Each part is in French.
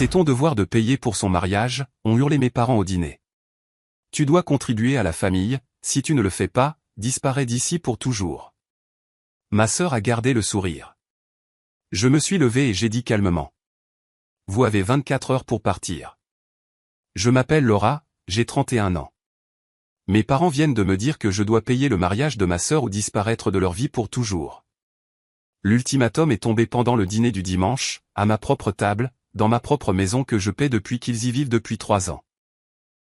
C'est ton devoir de payer pour son mariage, ont hurlé mes parents au dîner. Tu dois contribuer à la famille, si tu ne le fais pas, disparais d'ici pour toujours. Ma sœur a gardé le sourire. Je me suis levé et j'ai dit calmement. Vous avez 24 heures pour partir. Je m'appelle Laura, j'ai 31 ans. Mes parents viennent de me dire que je dois payer le mariage de ma sœur ou disparaître de leur vie pour toujours. L'ultimatum est tombé pendant le dîner du dimanche, à ma propre table, dans ma propre maison que je paie depuis qu'ils y vivent depuis 3 ans.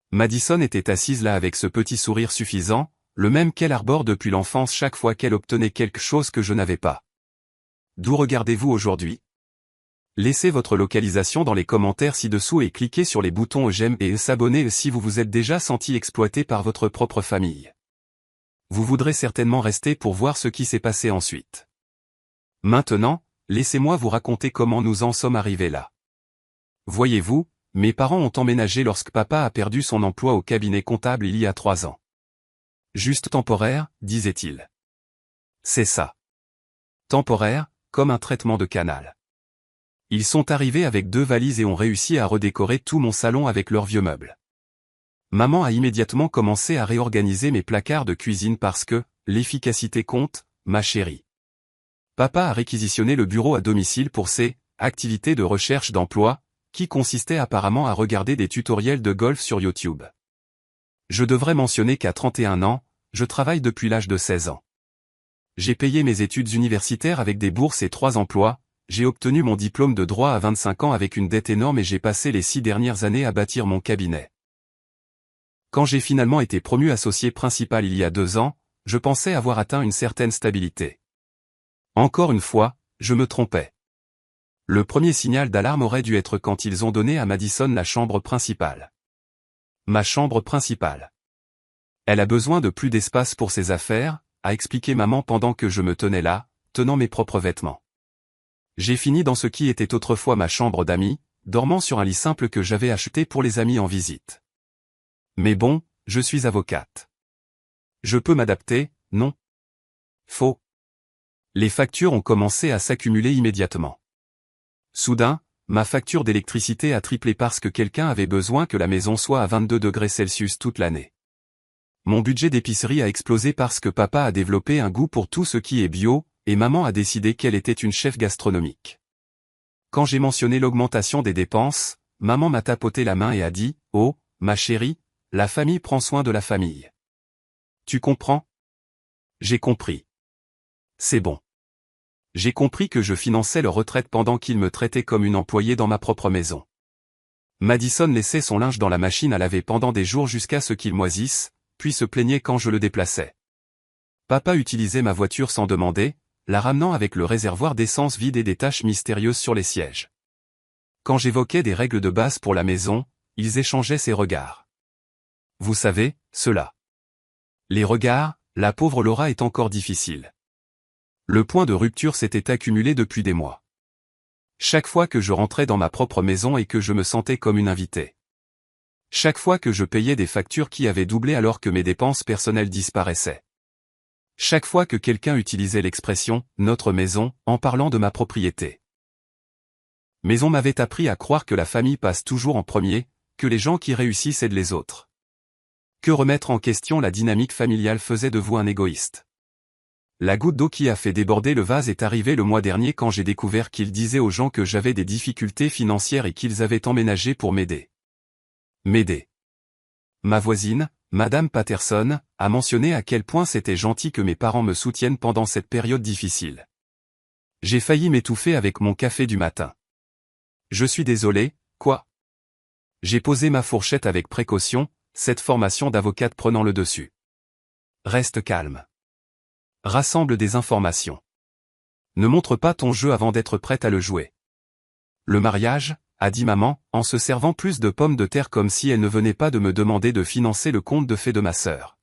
Madison était assise là avec ce petit sourire suffisant, le même qu'elle arbore depuis l'enfance chaque fois qu'elle obtenait quelque chose que je n'avais pas. D'où regardez-vous aujourd'hui? Laissez votre localisation dans les commentaires ci-dessous et cliquez sur les boutons j'aime et s'abonner si vous vous êtes déjà senti exploité par votre propre famille. Vous voudrez certainement rester pour voir ce qui s'est passé ensuite. Maintenant, laissez-moi vous raconter comment nous en sommes arrivés là. Voyez-vous, mes parents ont emménagé lorsque papa a perdu son emploi au cabinet comptable il y a 3 ans. Juste temporaire, disait-il. C'est ça. Temporaire, comme un traitement de canal. Ils sont arrivés avec 2 valises et ont réussi à redécorer tout mon salon avec leurs vieux meubles. Maman a immédiatement commencé à réorganiser mes placards de cuisine parce que, l'efficacité compte, ma chérie. Papa a réquisitionné le bureau à domicile pour ses activités de recherche d'emploi, qui consistaient apparemment à regarder des tutoriels de golf sur YouTube. Je devrais mentionner qu'à 31 ans, je travaille depuis l'âge de 16 ans. J'ai payé mes études universitaires avec des bourses et 3 emplois, j'ai obtenu mon diplôme de droit à 25 ans avec une dette énorme et j'ai passé les 6 dernières années à bâtir mon cabinet. Quand j'ai finalement été promu associé principal il y a 2 ans, je pensais avoir atteint une certaine stabilité. Encore une fois, je me trompais. Le premier signal d'alarme aurait dû être quand ils ont donné à Madison la chambre principale. Ma chambre principale. Elle a besoin de plus d'espace pour ses affaires, a expliqué maman pendant que je me tenais là, tenant mes propres vêtements. J'ai fini dans ce qui était autrefois ma chambre d'amis, dormant sur un lit simple que j'avais acheté pour les amis en visite. Mais bon, je suis avocate. Je peux m'adapter, non? Faux. Les factures ont commencé à s'accumuler immédiatement. Soudain, ma facture d'électricité a triplé parce que quelqu'un avait besoin que la maison soit à 22 degrés Celsius toute l'année. Mon budget d'épicerie a explosé parce que papa a développé un goût pour tout ce qui est bio, et maman a décidé qu'elle était une chef gastronomique. Quand j'ai mentionné l'augmentation des dépenses, maman m'a tapoté la main et a dit « Oh, ma chérie, la famille prend soin de la famille. » Tu comprends? J'ai compris. C'est bon. J'ai compris que je finançais leur retraite pendant qu'ils me traitaient comme une employée dans ma propre maison. Madison laissait son linge dans la machine à laver pendant des jours jusqu'à ce qu'il moisisse, puis se plaignait quand je le déplaçais. Papa utilisait ma voiture sans demander, la ramenant avec le réservoir d'essence vide et des taches mystérieuses sur les sièges. Quand j'évoquais des règles de base pour la maison, ils échangeaient ces regards. Vous savez, cela. Les regards, la pauvre Laura est encore difficile. Le point de rupture s'était accumulé depuis des mois. Chaque fois que je rentrais dans ma propre maison et que je me sentais comme une invitée. Chaque fois que je payais des factures qui avaient doublé alors que mes dépenses personnelles disparaissaient. Chaque fois que quelqu'un utilisait l'expression « notre maison » en parlant de ma propriété. Mais on m'avait appris à croire que la famille passe toujours en premier, que les gens qui réussissent aident les autres. Que remettre en question la dynamique familiale faisait de vous un égoïste. La goutte d'eau qui a fait déborder le vase est arrivée le mois dernier quand j'ai découvert qu'ils disaient aux gens que j'avais des difficultés financières et qu'ils avaient emménagé pour m'aider. M'aider. Ma voisine, Madame Patterson, a mentionné à quel point c'était gentil que mes parents me soutiennent pendant cette période difficile. J'ai failli m'étouffer avec mon café du matin. Je suis désolé, quoi? J'ai posé ma fourchette avec précaution, cette formation d'avocate prenant le dessus. Reste calme. Rassemble des informations. Ne montre pas ton jeu avant d'être prête à le jouer. Le mariage, a dit maman, en se servant plus de pommes de terre comme si elle ne venait pas de me demander de financer le conte de fées de ma sœur.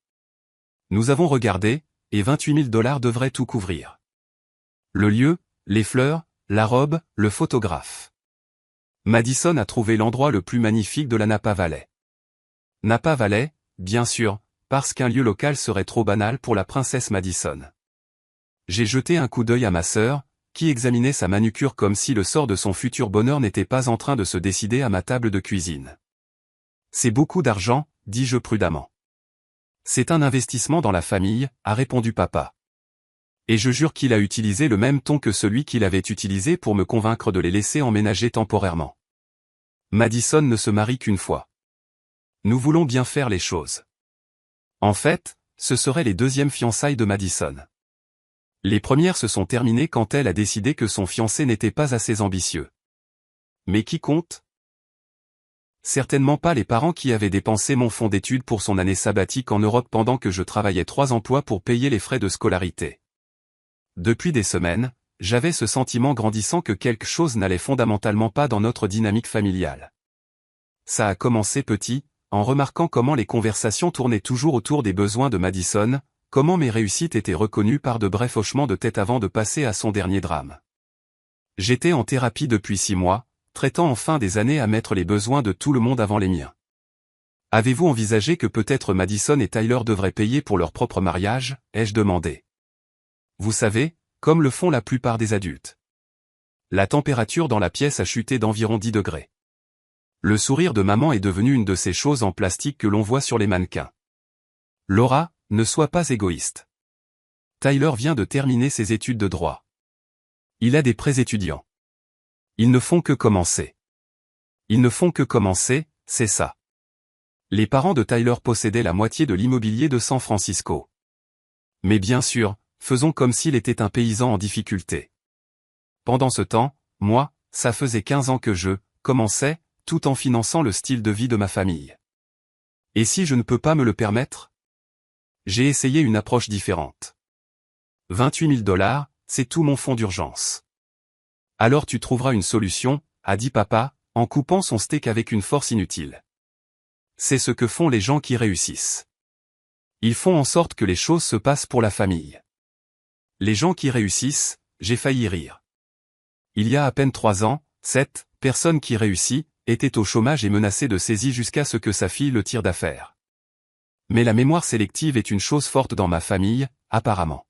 Nous avons regardé, et 28 000 $ devraient tout couvrir. Le lieu, les fleurs, la robe, le photographe. Madison a trouvé l'endroit le plus magnifique de la Napa Valley. Napa Valley, bien sûr, parce qu'un lieu local serait trop banal pour la princesse Madison. J'ai jeté un coup d'œil à ma sœur, qui examinait sa manucure comme si le sort de son futur bonheur n'était pas en train de se décider à ma table de cuisine. C'est beaucoup d'argent, dis-je prudemment. C'est un investissement dans la famille, a répondu papa. Et je jure qu'il a utilisé le même ton que celui qu'il avait utilisé pour me convaincre de les laisser emménager temporairement. Madison ne se marie qu'une fois. Nous voulons bien faire les choses. En fait, ce seraient les deuxièmes fiançailles de Madison. Les premières se sont terminées quand elle a décidé que son fiancé n'était pas assez ambitieux. Mais qui compte? Certainement pas les parents qui avaient dépensé mon fonds d'études pour son année sabbatique en Europe pendant que je travaillais 3 emplois pour payer les frais de scolarité. Depuis des semaines, j'avais ce sentiment grandissant que quelque chose n'allait fondamentalement pas dans notre dynamique familiale. Ça a commencé petit, en remarquant comment les conversations tournaient toujours autour des besoins de Madison, comment mes réussites étaient reconnues par de brefs hochements de tête avant de passer à son dernier drame. J'étais en thérapie depuis 6 mois, traitant en fin des années à mettre les besoins de tout le monde avant les miens. Avez-vous envisagé que peut-être Madison et Tyler devraient payer pour leur propre mariage, ai-je demandé. Vous savez, comme le font la plupart des adultes. La température dans la pièce a chuté d'environ 10 degrés. Le sourire de maman est devenu une de ces choses en plastique que l'on voit sur les mannequins. Laura, ne sois pas égoïste. Tyler vient de terminer ses études de droit. Il a des prêts étudiants. Ils ne font que commencer. Ils ne font que commencer, c'est ça. Les parents de Tyler possédaient la moitié de l'immobilier de San Francisco. Mais bien sûr, faisons comme s'il était un paysan en difficulté. Pendant ce temps, moi, ça faisait 15 ans que je commençais, tout en finançant le style de vie de ma famille. Et si je ne peux pas me le permettre? J'ai essayé une approche différente. 28 000 $, c'est tout mon fonds d'urgence. Alors tu trouveras une solution, a dit papa, en coupant son steak avec une force inutile. C'est ce que font les gens qui réussissent. Ils font en sorte que les choses se passent pour la famille. Les gens qui réussissent, j'ai failli rire. Il y a à peine 3 ans, cette personne qui réussit était au chômage et menacée de saisie jusqu'à ce que sa fille le tire d'affaire. Mais la mémoire sélective est une chose forte dans ma famille, apparemment.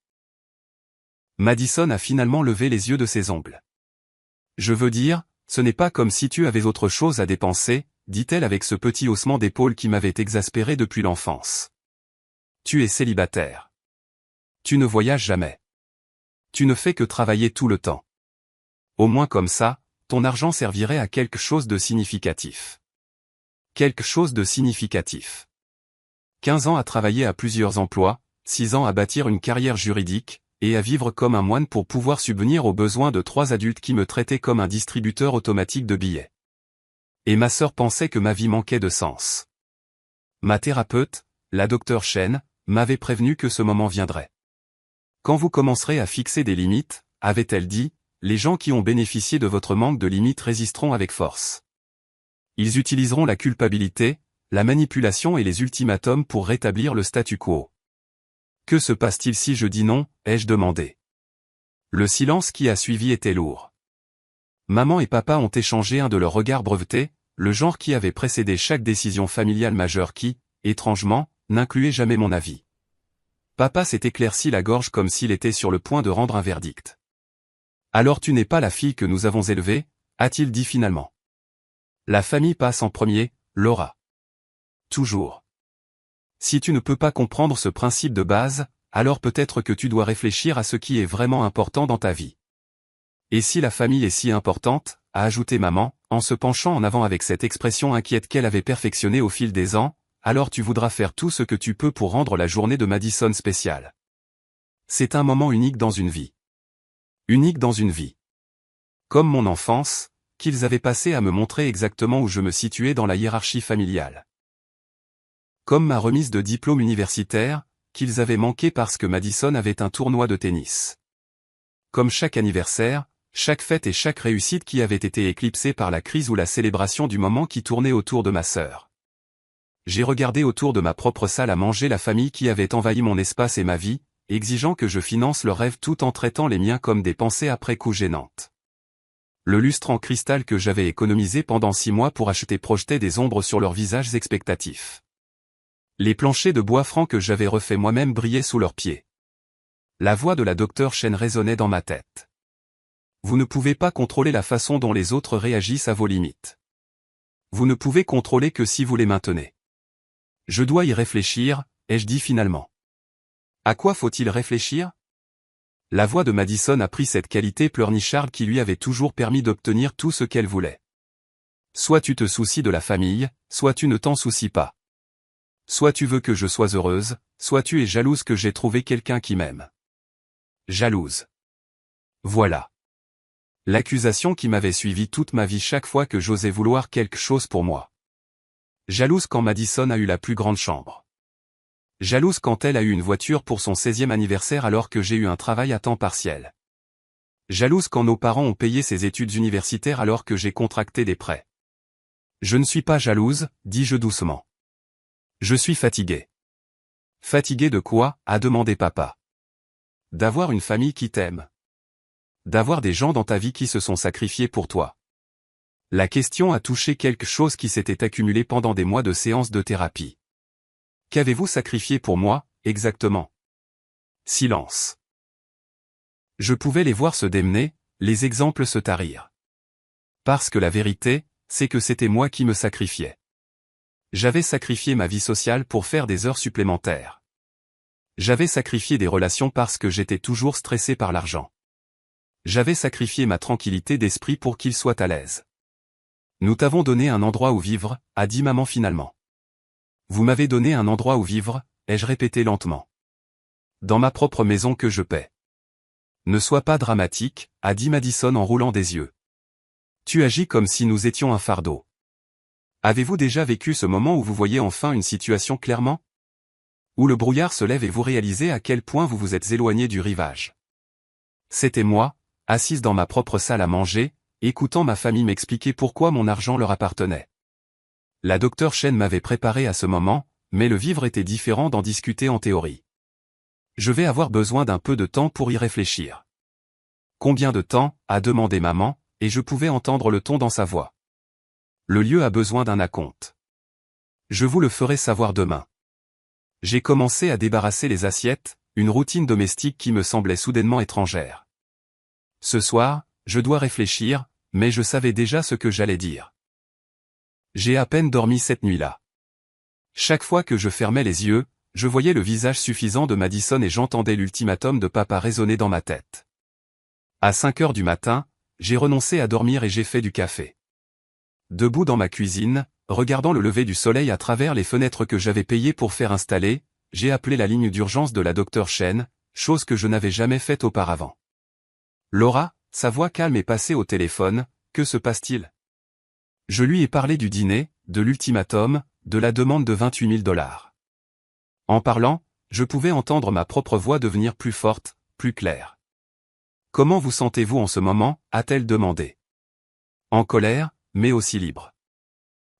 Madison a finalement levé les yeux de ses ongles. Je veux dire, ce n'est pas comme si tu avais autre chose à dépenser, dit-elle avec ce petit haussement d'épaule qui m'avait exaspéré depuis l'enfance. Tu es célibataire. Tu ne voyages jamais. Tu ne fais que travailler tout le temps. Au moins comme ça, ton argent servirait à quelque chose de significatif. Quelque chose de significatif. 15 ans à travailler à plusieurs emplois, 6 ans à bâtir une carrière juridique, et à vivre comme un moine pour pouvoir subvenir aux besoins de 3 adultes qui me traitaient comme un distributeur automatique de billets. Et ma sœur pensait que ma vie manquait de sens. Ma thérapeute, la docteure Chen, m'avait prévenu que ce moment viendrait. Quand vous commencerez à fixer des limites, avait-elle dit, les gens qui ont bénéficié de votre manque de limites résisteront avec force. Ils utiliseront la culpabilité, la manipulation et les ultimatums pour rétablir le statu quo. Que se passe-t-il si je dis non, ai-je demandé. Le silence qui a suivi était lourd. Maman et papa ont échangé un de leurs regards brevetés, le genre qui avait précédé chaque décision familiale majeure qui, étrangement, n'incluait jamais mon avis. Papa s'est éclairci la gorge comme s'il était sur le point de rendre un verdict. Alors tu n'es pas la fille que nous avons élevée, a-t-il dit finalement. La famille passe en premier, Laura. Toujours. Si tu ne peux pas comprendre ce principe de base, alors peut-être que tu dois réfléchir à ce qui est vraiment important dans ta vie. Et si la famille est si importante, a ajouté maman, en se penchant en avant avec cette expression inquiète qu'elle avait perfectionnée au fil des ans, alors tu voudras faire tout ce que tu peux pour rendre la journée de Madison spéciale. C'est un moment unique dans une vie. Unique dans une vie. Comme mon enfance, qu'ils avaient passé à me montrer exactement où je me situais dans la hiérarchie familiale. Comme ma remise de diplôme universitaire, qu'ils avaient manqué parce que Madison avait un tournoi de tennis. Comme chaque anniversaire, chaque fête et chaque réussite qui avait été éclipsée par la crise ou la célébration du moment qui tournait autour de ma sœur. J'ai regardé autour de ma propre salle à manger la famille qui avait envahi mon espace et ma vie, exigeant que je finance leurs rêves tout en traitant les miens comme des pensées après coup gênantes. Le lustre en cristal que j'avais économisé pendant 6 mois pour acheter projetait des ombres sur leurs visages expectatifs. Les planchers de bois franc que j'avais refait moi-même brillaient sous leurs pieds. La voix de la docteure Chen résonnait dans ma tête. Vous ne pouvez pas contrôler la façon dont les autres réagissent à vos limites. Vous ne pouvez contrôler que si vous les maintenez. Je dois y réfléchir, ai-je dit finalement. À quoi faut-il réfléchir? La voix de Madison a pris cette qualité pleurnicharde qui lui avait toujours permis d'obtenir tout ce qu'elle voulait. Soit tu te soucies de la famille, soit tu ne t'en soucies pas. Soit tu veux que je sois heureuse, soit tu es jalouse que j'ai trouvé quelqu'un qui m'aime. Jalouse. Voilà. L'accusation qui m'avait suivi toute ma vie chaque fois que j'osais vouloir quelque chose pour moi. Jalouse quand Madison a eu la plus grande chambre. Jalouse quand elle a eu une voiture pour son 16e anniversaire alors que j'ai eu un travail à temps partiel. Jalouse quand nos parents ont payé ses études universitaires alors que j'ai contracté des prêts. Je ne suis pas jalouse, dis-je doucement. Je suis fatigué. Fatigué de quoi? A demandé papa. D'avoir une famille qui t'aime. D'avoir des gens dans ta vie qui se sont sacrifiés pour toi. La question a touché quelque chose qui s'était accumulé pendant des mois de séances de thérapie. Qu'avez-vous sacrifié pour moi, exactement? Silence. Je pouvais les voir se démener, les exemples se tarirent. Parce que la vérité, c'est que c'était moi qui me sacrifiais. J'avais sacrifié ma vie sociale pour faire des heures supplémentaires. J'avais sacrifié des relations parce que j'étais toujours stressé par l'argent. J'avais sacrifié ma tranquillité d'esprit pour qu'il soit à l'aise. Nous t'avons donné un endroit où vivre, a dit maman finalement. Vous m'avez donné un endroit où vivre, ai-je répété lentement. Dans ma propre maison que je paie. Ne sois pas dramatique, a dit Madison en roulant des yeux. Tu agis comme si nous étions un fardeau. Avez-vous déjà vécu ce moment où vous voyez enfin une situation clairement? Où le brouillard se lève et vous réalisez à quel point vous vous êtes éloigné du rivage. C'était moi, assise dans ma propre salle à manger, écoutant ma famille m'expliquer pourquoi mon argent leur appartenait. La docteure Chen m'avait préparé à ce moment, mais le vivre était différent d'en discuter en théorie. Je vais avoir besoin d'un peu de temps pour y réfléchir. Combien de temps, a demandé maman, et je pouvais entendre le ton dans sa voix. Le lieu a besoin d'un acompte. Je vous le ferai savoir demain. J'ai commencé à débarrasser les assiettes, une routine domestique qui me semblait soudainement étrangère. Ce soir, je dois réfléchir, mais je savais déjà ce que j'allais dire. J'ai à peine dormi cette nuit-là. Chaque fois que je fermais les yeux, je voyais le visage suffisant de Madison et j'entendais l'ultimatum de papa résonner dans ma tête. À 5 heures du matin, j'ai renoncé à dormir et j'ai fait du café. Debout dans ma cuisine, regardant le lever du soleil à travers les fenêtres que j'avais payées pour faire installer, j'ai appelé la ligne d'urgence de la docteure Chen, chose que je n'avais jamais faite auparavant. Laura, sa voix calme est passée au téléphone, que se passe-t-il? Je lui ai parlé du dîner, de l'ultimatum, de la demande de $28 000. En parlant, je pouvais entendre ma propre voix devenir plus forte, plus claire. Comment vous sentez-vous en ce moment, a-t-elle demandé. En colère, mais aussi libre.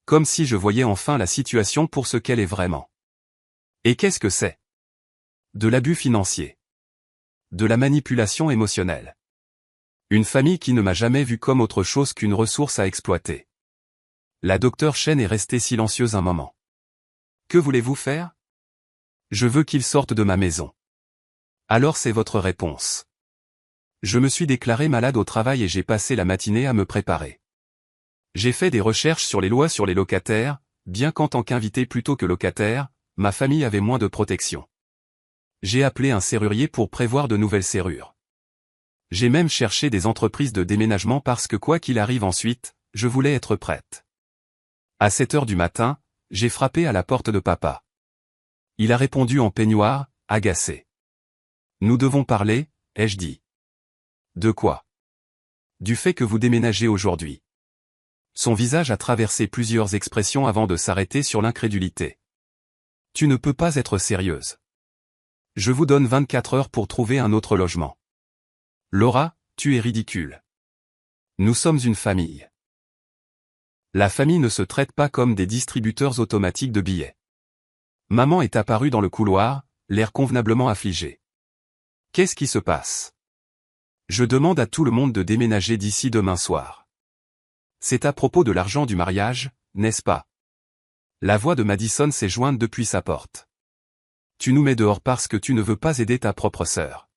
Comme si je voyais enfin la situation pour ce qu'elle est vraiment. Et qu'est-ce que c'est? De l'abus financier. De la manipulation émotionnelle. Une famille qui ne m'a jamais vu comme autre chose qu'une ressource à exploiter. La docteure Chen est restée silencieuse un moment. Que voulez-vous faire? Je veux qu'il sorte de ma maison. Alors c'est votre réponse. Je me suis déclaré malade au travail et j'ai passé la matinée à me préparer. J'ai fait des recherches sur les lois sur les locataires, bien qu'en tant qu'invité plutôt que locataire, ma famille avait moins de protection. J'ai appelé un serrurier pour prévoir de nouvelles serrures. J'ai même cherché des entreprises de déménagement parce que quoi qu'il arrive ensuite, je voulais être prête. À 7 heures du matin, j'ai frappé à la porte de papa. Il a répondu en peignoir, agacé. Nous devons parler, ai-je dit. De quoi? Du fait que vous déménagez aujourd'hui. Son visage a traversé plusieurs expressions avant de s'arrêter sur l'incrédulité. Tu ne peux pas être sérieuse. Je vous donne 24 heures pour trouver un autre logement. Laura, tu es ridicule. Nous sommes une famille. La famille ne se traite pas comme des distributeurs automatiques de billets. Maman est apparue dans le couloir, l'air convenablement affligé. Qu'est-ce qui se passe? Je demande à tout le monde de déménager d'ici demain soir. C'est à propos de l'argent du mariage, n'est-ce pas? La voix de Madison s'est jointe depuis sa porte. Tu nous mets dehors parce que tu ne veux pas aider ta propre sœur.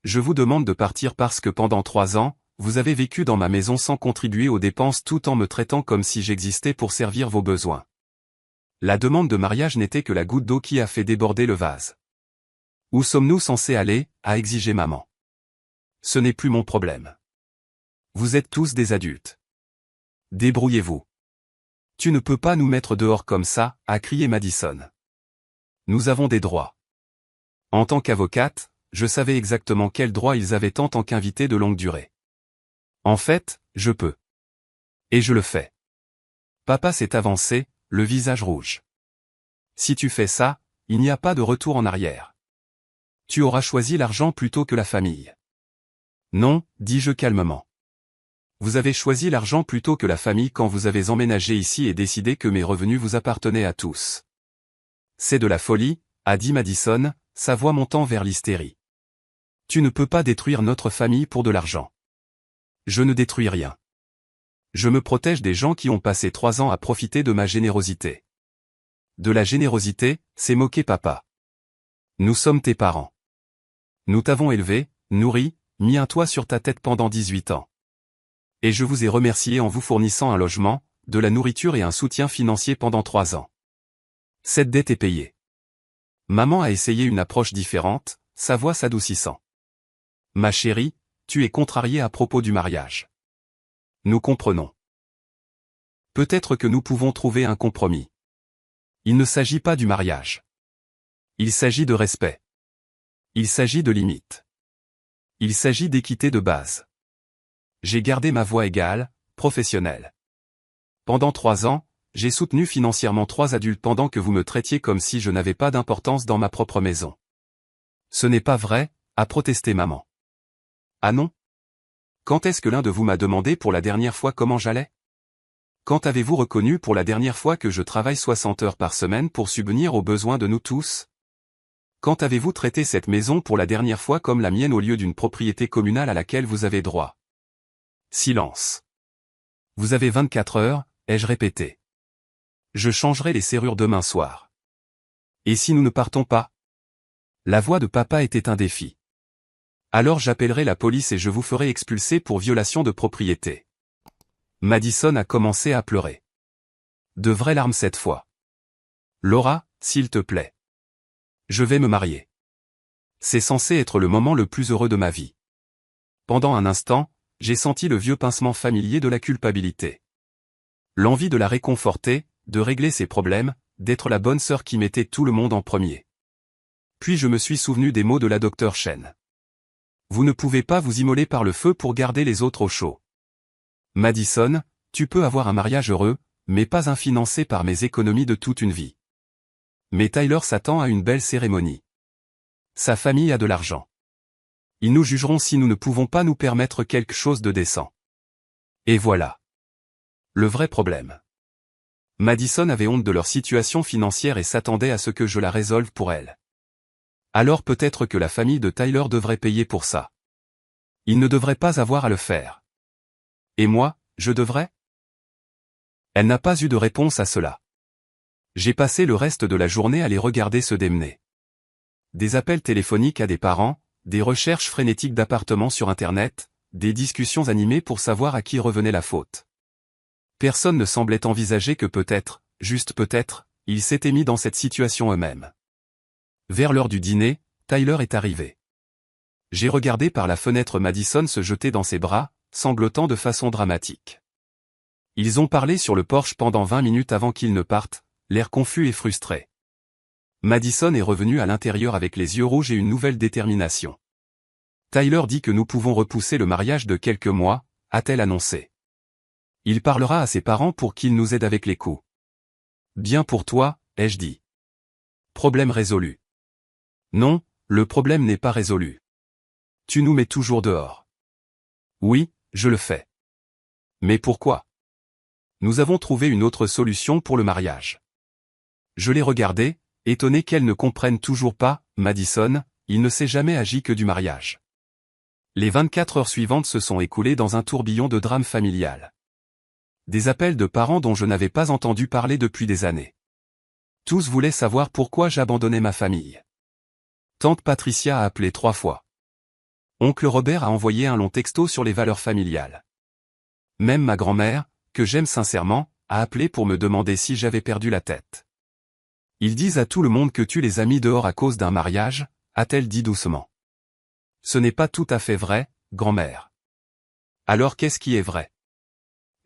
Je vous demande de partir parce que pendant 3 ans, vous avez vécu dans ma maison sans contribuer aux dépenses tout en me traitant comme si j'existais pour servir vos besoins. La demande de mariage n'était que la goutte d'eau qui a fait déborder le vase. Où sommes-nous censés aller, a exigé maman. Ce n'est plus mon problème. Vous êtes tous des adultes. Débrouillez-vous. Tu ne peux pas nous mettre dehors comme ça, a crié Madison. Nous avons des droits. En tant qu'avocate, je savais exactement quels droits ils avaient en tant qu'invités de longue durée. En fait, je peux. Et je le fais. Papa s'est avancé, le visage rouge. Si tu fais ça, il n'y a pas de retour en arrière. Tu auras choisi l'argent plutôt que la famille. Non, dis-je calmement. Vous avez choisi l'argent plutôt que la famille quand vous avez emménagé ici et décidé que mes revenus vous appartenaient à tous. C'est de la folie, a dit Madison, sa voix montant vers l'hystérie. Tu ne peux pas détruire notre famille pour de l'argent. Je ne détruis rien. Je me protège des gens qui ont passé 3 ans à profiter de ma générosité. De la générosité, c'est moquer papa. Nous sommes tes parents. Nous t'avons élevé, nourri, mis un toit sur ta tête pendant 18 ans. Et je vous ai remercié en vous fournissant un logement, de la nourriture et un soutien financier pendant 3 ans. Cette dette est payée. Maman a essayé une approche différente, sa voix s'adoucissant. Ma chérie, tu es contrariée à propos du mariage. Nous comprenons. Peut-être que nous pouvons trouver un compromis. Il ne s'agit pas du mariage. Il s'agit de respect. Il s'agit de limites. Il s'agit d'équité de base. J'ai gardé ma voix égale, professionnelle. Pendant 3 ans, j'ai soutenu financièrement 3 adultes pendant que vous me traitiez comme si je n'avais pas d'importance dans ma propre maison. Ce n'est pas vrai, a protesté maman. Ah non? Quand est-ce que l'un de vous m'a demandé pour la dernière fois comment j'allais? Quand avez-vous reconnu pour la dernière fois que je travaille 60 heures par semaine pour subvenir aux besoins de nous tous? Quand avez-vous traité cette maison pour la dernière fois comme la mienne au lieu d'une propriété communale à laquelle vous avez droit? Silence. Vous avez 24 heures, ai-je répété. Je changerai les serrures demain soir. Et si nous ne partons pas? La voix de papa était un défi. Alors j'appellerai la police et je vous ferai expulser pour violation de propriété. Madison a commencé à pleurer. De vraies larmes cette fois. Laura, s'il te plaît. Je vais me marier. C'est censé être le moment le plus heureux de ma vie. Pendant un instant, j'ai senti le vieux pincement familier de la culpabilité. L'envie de la réconforter, de régler ses problèmes, d'être la bonne sœur qui mettait tout le monde en premier. Puis je me suis souvenu des mots de la docteure Chen. Vous ne pouvez pas vous immoler par le feu pour garder les autres au chaud. Madison, tu peux avoir un mariage heureux, mais pas un financé par mes économies de toute une vie. Mais Tyler s'attend à une belle cérémonie. Sa famille a de l'argent. Ils nous jugeront si nous ne pouvons pas nous permettre quelque chose de décent. Et voilà. Le vrai problème. Madison avait honte de leur situation financière et s'attendait à ce que je la résolve pour elle. Alors peut-être que la famille de Tyler devrait payer pour ça. Il ne devrait pas avoir à le faire. Et moi, je devrais? Elle n'a pas eu de réponse à cela. J'ai passé le reste de la journée à les regarder se démener. Des appels téléphoniques à des parents, des recherches frénétiques d'appartements sur Internet, des discussions animées pour savoir à qui revenait la faute. Personne ne semblait envisager que peut-être, juste peut-être, ils s'étaient mis dans cette situation eux-mêmes. Vers l'heure du dîner, Tyler est arrivé. J'ai regardé par la fenêtre Madison se jeter dans ses bras, sanglotant de façon dramatique. Ils ont parlé sur le porche pendant 20 minutes avant qu'ils ne partent, l'air confus et frustré. Madison est revenu à l'intérieur avec les yeux rouges et une nouvelle détermination. Tyler dit que nous pouvons repousser le mariage de quelques mois, a-t-elle annoncé. Il parlera à ses parents pour qu'ils nous aident avec les coûts. Bien pour toi, ai-je dit. Problème résolu. Non, le problème n'est pas résolu. Tu nous mets toujours dehors. Oui, je le fais. Mais pourquoi? Nous avons trouvé une autre solution pour le mariage. Je l'ai regardé, étonné qu'elle ne comprenne toujours pas, Madison, il ne s'est jamais agi que du mariage. Les 24 heures suivantes se sont écoulées dans un tourbillon de drame familial. Des appels de parents dont je n'avais pas entendu parler depuis des années. Tous voulaient savoir pourquoi j'abandonnais ma famille. Tante Patricia a appelé 3 fois. Oncle Robert a envoyé un long texto sur les valeurs familiales. Même ma grand-mère, que j'aime sincèrement, a appelé pour me demander si j'avais perdu la tête. Ils disent à tout le monde que tu les as mis dehors à cause d'un mariage, a-t-elle dit doucement. Ce n'est pas tout à fait vrai, grand-mère. Alors qu'est-ce qui est vrai?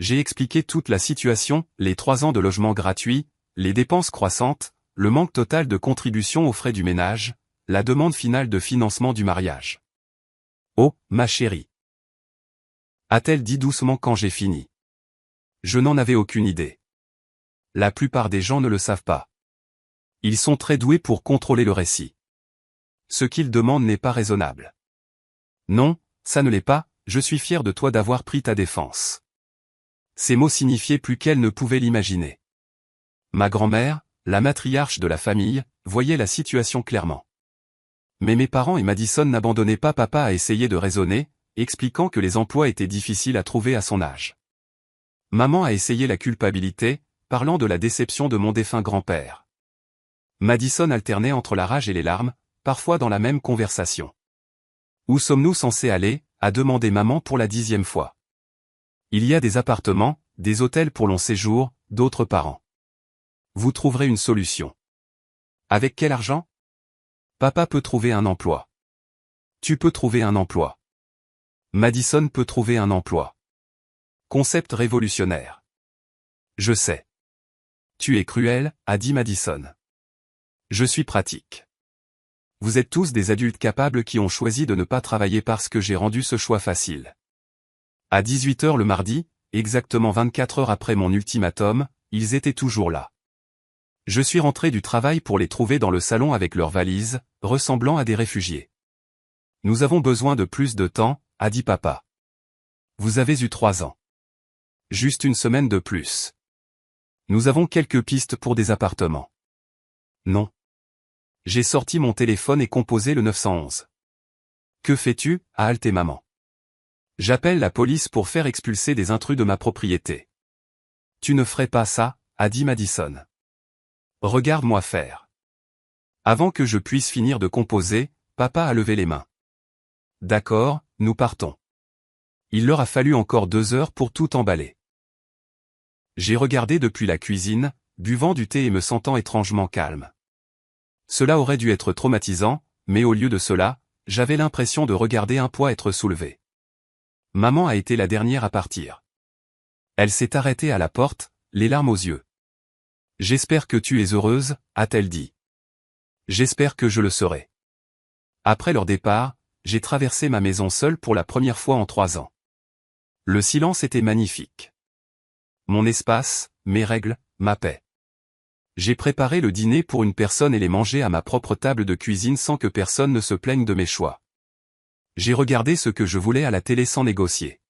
J'ai expliqué toute la situation, les 3 ans de logement gratuit, les dépenses croissantes, le manque total de contribution aux frais du ménage, la demande finale de financement du mariage. Oh, ma chérie. A-t-elle dit doucement quand j'ai fini. Je n'en avais aucune idée. La plupart des gens ne le savent pas. Ils sont très doués pour contrôler le récit. Ce qu'ils demandent n'est pas raisonnable. Non, ça ne l'est pas, je suis fier de toi d'avoir pris ta défense. Ces mots signifiaient plus qu'elle ne pouvait l'imaginer. Ma grand-mère, la matriarche de la famille, voyait la situation clairement. Mais mes parents et Madison n'abandonnaient pas papa à essayer de raisonner, expliquant que les emplois étaient difficiles à trouver à son âge. Maman a essayé la culpabilité, parlant de la déception de mon défunt grand-père. Madison alternait entre la rage et les larmes, parfois dans la même conversation. Où sommes-nous censés aller, a demandé maman pour la 10e fois. Il y a des appartements, des hôtels pour long séjour, d'autres par an. Vous trouverez une solution. Avec quel argent? Papa peut trouver un emploi. Tu peux trouver un emploi. Madison peut trouver un emploi. Concept révolutionnaire. Je sais. Tu es cruel, a dit Madison. Je suis pratique. Vous êtes tous des adultes capables qui ont choisi de ne pas travailler parce que j'ai rendu ce choix facile. À 18h le mardi, exactement 24 heures après mon ultimatum, ils étaient toujours là. Je suis rentré du travail pour les trouver dans le salon avec leurs valises, ressemblant à des réfugiés. Nous avons besoin de plus de temps, a dit papa. Vous avez eu 3 ans. Juste une semaine de plus. Nous avons quelques pistes pour des appartements. Non. J'ai sorti mon téléphone et composé le 911. Que fais-tu, a haleté maman. J'appelle la police pour faire expulser des intrus de ma propriété. Tu ne ferais pas ça, a dit Madison. Regarde-moi faire. Avant que je puisse finir de composer, papa a levé les mains. D'accord, nous partons. Il leur a fallu encore 2 heures pour tout emballer. J'ai regardé depuis la cuisine, buvant du thé et me sentant étrangement calme. Cela aurait dû être traumatisant, mais au lieu de cela, j'avais l'impression de regarder un poids être soulevé. Maman a été la dernière à partir. Elle s'est arrêtée à la porte, les larmes aux yeux. J'espère que tu es heureuse, a-t-elle dit. J'espère que je le serai. Après leur départ, j'ai traversé ma maison seule pour la première fois en 3 ans. Le silence était magnifique. Mon espace, mes règles, ma paix. J'ai préparé le dîner pour une personne et l'ai mangé à ma propre table de cuisine sans que personne ne se plaigne de mes choix. J'ai regardé ce que je voulais à la télé sans négocier.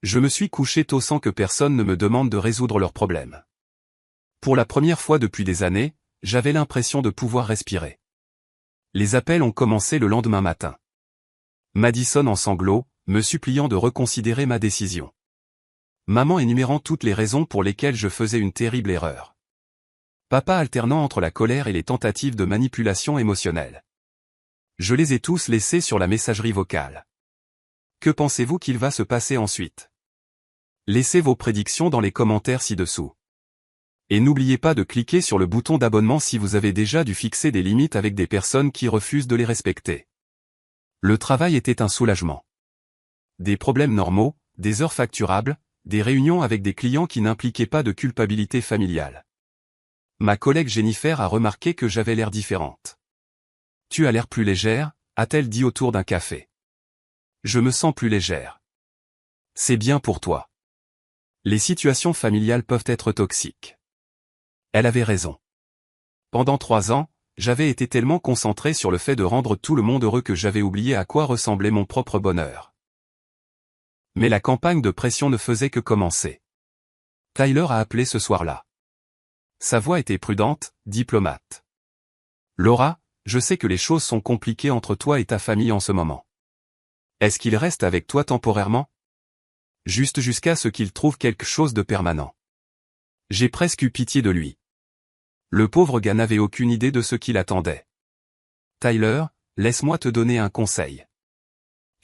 Je me suis couché tôt sans que personne ne me demande de résoudre leurs problèmes. Pour la première fois depuis des années, j'avais l'impression de pouvoir respirer. Les appels ont commencé le lendemain matin. Madison en sanglots, me suppliant de reconsidérer ma décision. Maman énumérant toutes les raisons pour lesquelles je faisais une terrible erreur. Papa alternant entre la colère et les tentatives de manipulation émotionnelle. Je les ai tous laissés sur la messagerie vocale. Que pensez-vous qu'il va se passer ensuite? Laissez vos prédictions dans les commentaires ci-dessous. Et n'oubliez pas de cliquer sur le bouton d'abonnement si vous avez déjà dû fixer des limites avec des personnes qui refusent de les respecter. Le travail était un soulagement. Des problèmes normaux, des heures facturables, des réunions avec des clients qui n'impliquaient pas de culpabilité familiale. Ma collègue Jennifer a remarqué que j'avais l'air différente. Tu as l'air plus légère, a-t-elle dit autour d'un café. Je me sens plus légère. C'est bien pour toi. Les situations familiales peuvent être toxiques. Elle avait raison. Pendant 3 ans, j'avais été tellement concentré sur le fait de rendre tout le monde heureux que j'avais oublié à quoi ressemblait mon propre bonheur. Mais la campagne de pression ne faisait que commencer. Tyler a appelé ce soir-là. Sa voix était prudente, diplomate. Laura, je sais que les choses sont compliquées entre toi et ta famille en ce moment. Est-ce qu'il reste avec toi temporairement? Juste jusqu'à ce qu'il trouve quelque chose de permanent. J'ai presque eu pitié de lui. Le pauvre gars n'avait aucune idée de ce qu'il attendait. Tyler, laisse-moi te donner un conseil.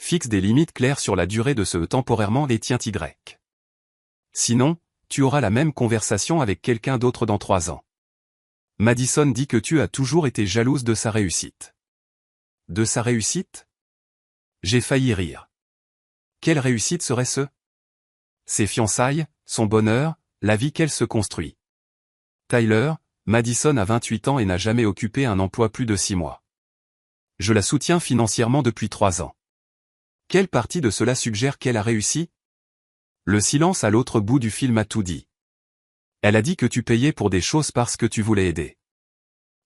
Fixe des limites claires sur la durée de ce temporairement les tiens-y. Sinon, tu auras la même conversation avec quelqu'un d'autre dans 3 ans. Madison dit que tu as toujours été jalouse de sa réussite. De sa réussite? J'ai failli rire. Quelle réussite serait-ce? Ses fiançailles, son bonheur, la vie qu'elle se construit. Tyler, Madison a 28 ans et n'a jamais occupé un emploi plus de 6 mois. Je la soutiens financièrement depuis 3 ans. Quelle partie de cela suggère qu'elle a réussi? Le silence à l'autre bout du film a tout dit. Elle a dit que tu payais pour des choses parce que tu voulais aider.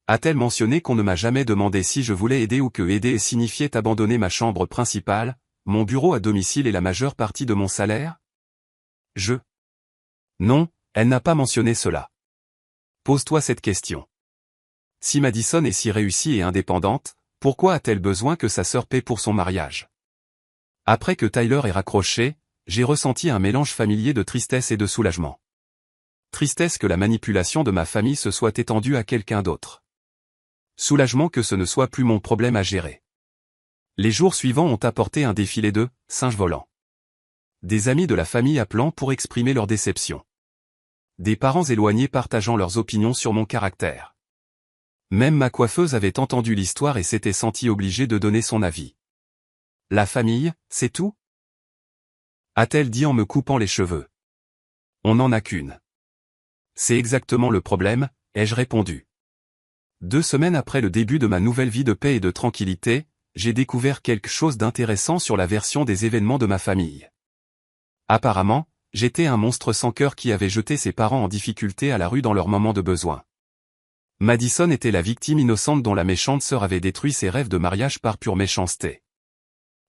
A-t-elle mentionné qu'on ne m'a jamais demandé si je voulais aider ou que aider signifiait abandonner ma chambre principale, mon bureau à domicile et la majeure partie de mon salaire? Non, elle n'a pas mentionné cela. Pose-toi cette question. Si Madison est si réussie et indépendante, pourquoi a-t-elle besoin que sa sœur paie pour son mariage? Après que Tyler ait raccroché, j'ai ressenti un mélange familier de tristesse et de soulagement. Tristesse que la manipulation de ma famille se soit étendue à quelqu'un d'autre. Soulagement que ce ne soit plus mon problème à gérer. Les jours suivants ont apporté un défilé de singes volants. Des amis de la famille appelant pour exprimer leur déception. Des parents éloignés partageant leurs opinions sur mon caractère. Même ma coiffeuse avait entendu l'histoire et s'était sentie obligée de donner son avis. La famille, c'est tout? A-t-elle dit en me coupant les cheveux. On n'en a qu'une. C'est exactement le problème, ai-je répondu. 2 semaines après le début de ma nouvelle vie de paix et de tranquillité, j'ai découvert quelque chose d'intéressant sur la version des événements de ma famille. Apparemment, j'étais un monstre sans cœur qui avait jeté ses parents en difficulté à la rue dans leur moment de besoin. Madison était la victime innocente dont la méchante sœur avait détruit ses rêves de mariage par pure méchanceté.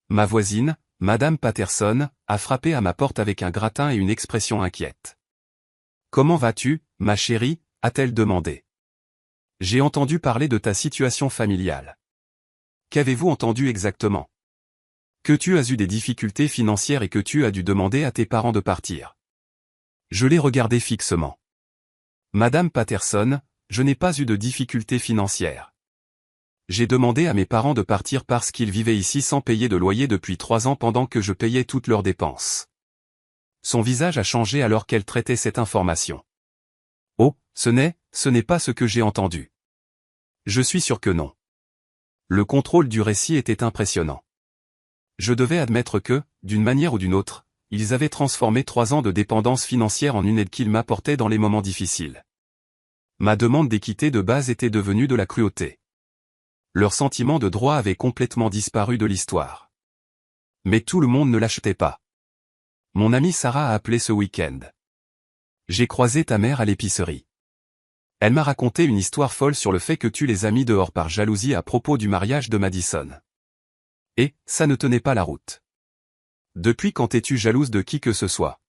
Ma voisine, Madame Patterson, a frappé à ma porte avec un gratin et une expression inquiète. « Comment vas-tu, ma chérie ?» a-t-elle demandé. « J'ai entendu parler de ta situation familiale. » Qu'avez-vous entendu exactement? Que tu as eu des difficultés financières et que tu as dû demander à tes parents de partir. Je l'ai regardé fixement. Madame Patterson, je n'ai pas eu de difficultés financières. J'ai demandé à mes parents de partir parce qu'ils vivaient ici sans payer de loyer depuis 3 ans pendant que je payais toutes leurs dépenses. Son visage a changé alors qu'elle traitait cette information. Oh, ce n'est pas ce que j'ai entendu. Je suis sûr que non. Le contrôle du récit était impressionnant. Je devais admettre que, d'une manière ou d'une autre, ils avaient transformé 3 ans de dépendance financière en une aide qu'ils m'apportaient dans les moments difficiles. Ma demande d'équité de base était devenue de la cruauté. Leur sentiment de droit avait complètement disparu de l'histoire. Mais tout le monde ne l'achetait pas. Mon amie Sarah a appelé ce week-end. J'ai croisé ta mère à l'épicerie. Elle m'a raconté une histoire folle sur le fait que tu les as mis dehors par jalousie à propos du mariage de Madison. Et, ça ne tenait pas la route. Depuis quand es-tu jalouse de qui que ce soit?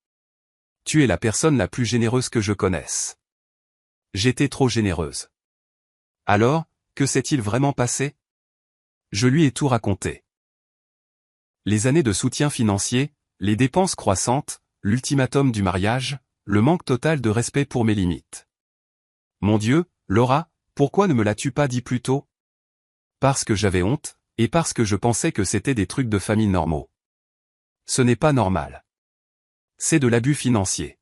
Tu es la personne la plus généreuse que je connaisse. J'étais trop généreuse. Alors, que s'est-il vraiment passé? Je lui ai tout raconté. Les années de soutien financier, les dépenses croissantes, l'ultimatum du mariage, le manque total de respect pour mes limites. Mon Dieu, Laura, pourquoi ne me l'as-tu pas dit plus tôt? Parce que j'avais honte, et parce que je pensais que c'était des trucs de famille normaux. Ce n'est pas normal. C'est de l'abus financier.